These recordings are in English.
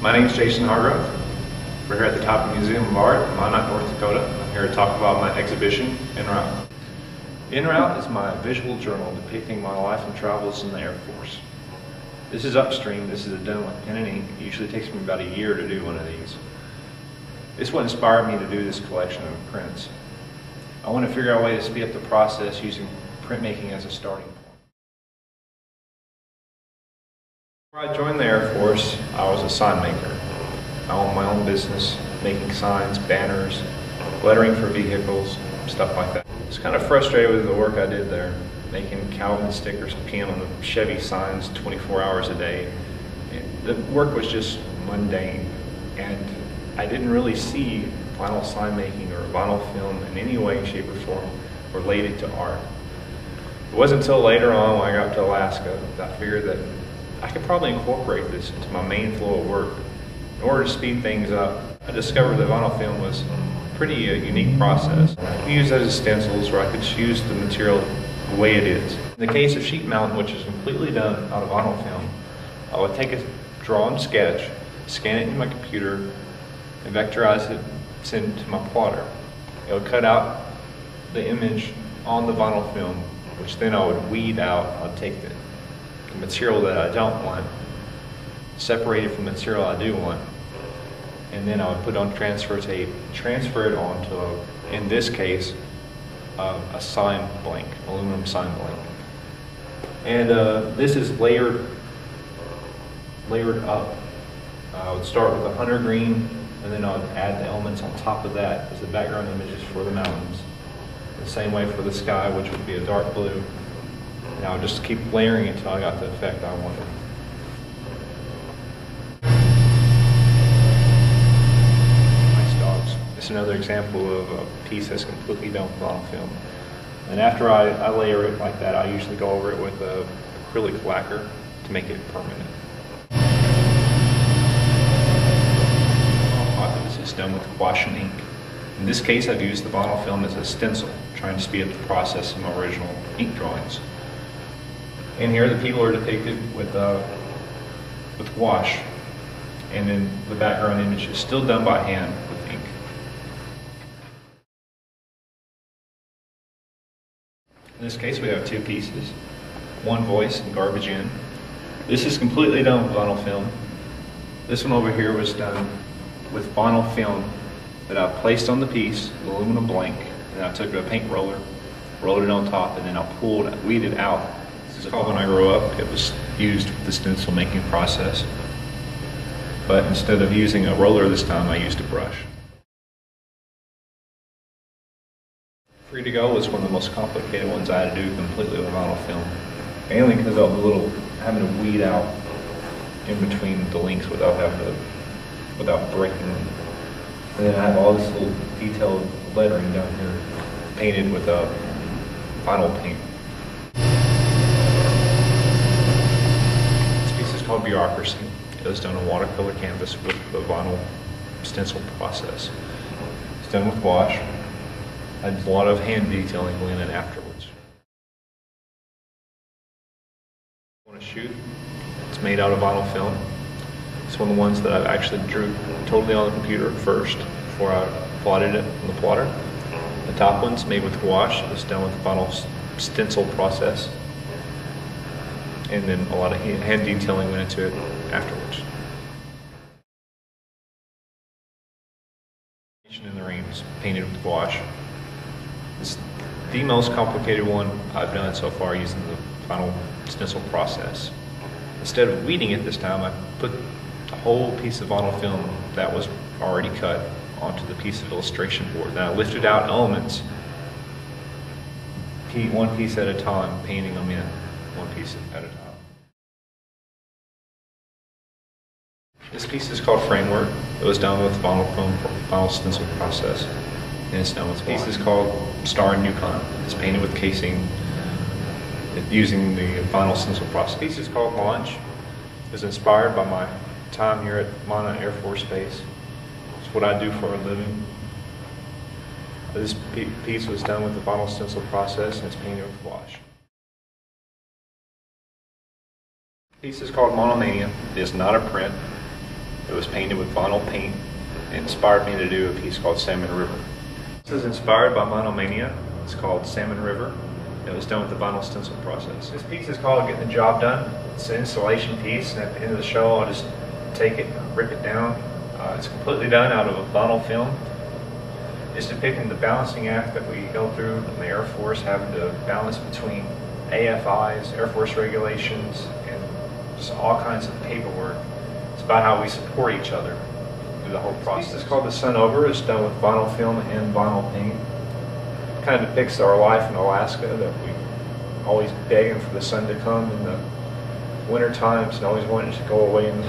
My name is Jason Hargrove. We're here at the Topping Museum of Art in Minot, North Dakota. I'm here to talk about my exhibition, En Route. En Route is my visual journal depicting my life and travels in the Air Force. This is upstream. This is done with pen and ink. It usually takes me about a year to do one of these. This is what inspired me to do this collection of prints. I want to figure out a way to speed up the process using printmaking as a starting point. Before I joined the Air Force, I was a sign maker. I owned my own business, making signs, banners, lettering for vehicles, stuff like that. I was kind of frustrated with the work I did there, making Calvin stickers, peeing on the Chevy signs 24 hours a day. The work was just mundane, and I didn't really see vinyl sign making or vinyl film in any way, shape, or form related to art. It wasn't until later on when I got to Alaska that I figured that I could probably incorporate this into my main flow of work. In order to speed things up, I discovered that vinyl film was a pretty unique process. I could use it as stencils, or I could just use the material the way it is. In the case of sheet mounting, which is completely done out of vinyl film, I would take a drawn sketch, scan it in my computer, and vectorize it, send it to my plotter. It would cut out the image on the vinyl film, which then I would weed out. I'd take the material that I don't want, separate it from the material I do want, and then I would put on transfer tape, transfer it onto, in this case, a sign blank, aluminum sign blank. And this is layered up. I would start with a hunter green, and then I would add the elements on top of that as the background images for the mountains. The same way for the sky, which would be a dark blue. And I would just keep layering it until I got the effect I wanted. Nice dogs. It's another example of a piece that's completely done with vinyl film. And after I layer it like that, I usually go over it with acrylic lacquer to make it permanent. This is done with gouache and ink. In this case, I've used the vinyl film as a stencil, trying to speed up the process of my original ink drawings. And here the people are depicted with gouache, and then the background image is still done by hand with ink. In this case, we have two pieces, one voice and garbage in. This is completely done with vinyl film. This one over here was done with vinyl film that I placed on the piece, aluminum blank, and I took a paint roller, rolled it on top, and then I weeded out. This is called When I Grow Up. It was used with the stencil making process. But instead of using a roller this time, I used a brush. Free to Go was one of the most complicated ones I had to do completely with vinyl film. Mainly because of having to weed out in between the links without breaking them. And then I have all this little detailed lettering down here, painted with vinyl paint. This piece is called Bureaucracy. It was done on watercolor canvas with the vinyl stencil process. It's done with gouache. I had a lot of hand detailing going in afterwards. I want to shoot. It's made out of vinyl film. It's one of the ones that I actually drew totally on the computer first before I plotted it on the plotter. The top one's made with gouache. It was done with the vinyl stencil process. And then a lot of hand detailing went into it afterwards. In the Rain was painted with gouache. It's the most complicated one I've done so far using the vinyl stencil process. Instead of weeding it this time, I put a whole piece of vinyl film that was already cut onto the piece of illustration board. Then I lifted out elements, one piece at a time, painting them in one piece at a time. This piece is called Framework. It was done with vinyl film, vinyl stencil process, and it's done with gouache. This piece is called Star and Yukon. It's painted with casing using the vinyl stencil process. This piece is called Launch. It was inspired by my time here at Minot Air Force Base. It's what I do for a living. This piece was done with the vinyl stencil process, and it's painted with gouache. Piece is called Monomania. It is not a print. It was painted with vinyl paint. It inspired me to do a piece called Salmon River. This is inspired by Monomania. It's called Salmon River. It was done with the vinyl stencil process. This piece is called Getting the Job Done. It's an installation piece, and at the end of the show I'll just take it and rip it down. It's completely done out of a vinyl film. It's depicting the balancing act that we go through in the Air Force, having to balance between AFIs, Air Force regulations, and just all kinds of paperwork. It's about how we support each other through the whole process. It's called The Sun Over. It's done with vinyl film and vinyl paint. It kind of depicts our life in Alaska, that we always begging for the sun to come in the winter times and always wanting to go away in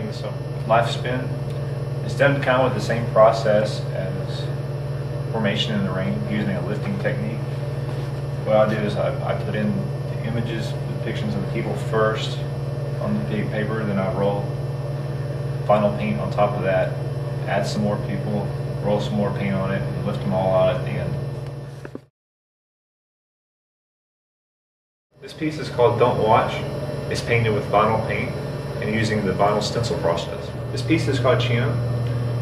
the summer. Lifespin. It's done kind of with the same process as formation in the rain, using a lifting technique. What I do is I put in the images, depictions of the people first on the big paper, then I roll vinyl paint on top of that, add some more people, roll some more paint on it, and lift them all out at the end. This piece is called Don't Watch. It's painted with vinyl paint and using the vinyl stencil process. This piece is called Chena.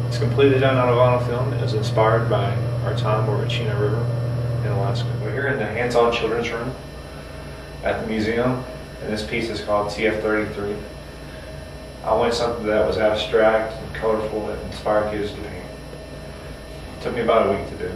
It's completely done out of vinyl film. It was inspired by our time over at Chena River in Alaska. We're here in the hands-on children's room at the museum, and this piece is called TF-33. I wanted something that was abstract and colorful that inspired kids to paint. It took me about a week to do.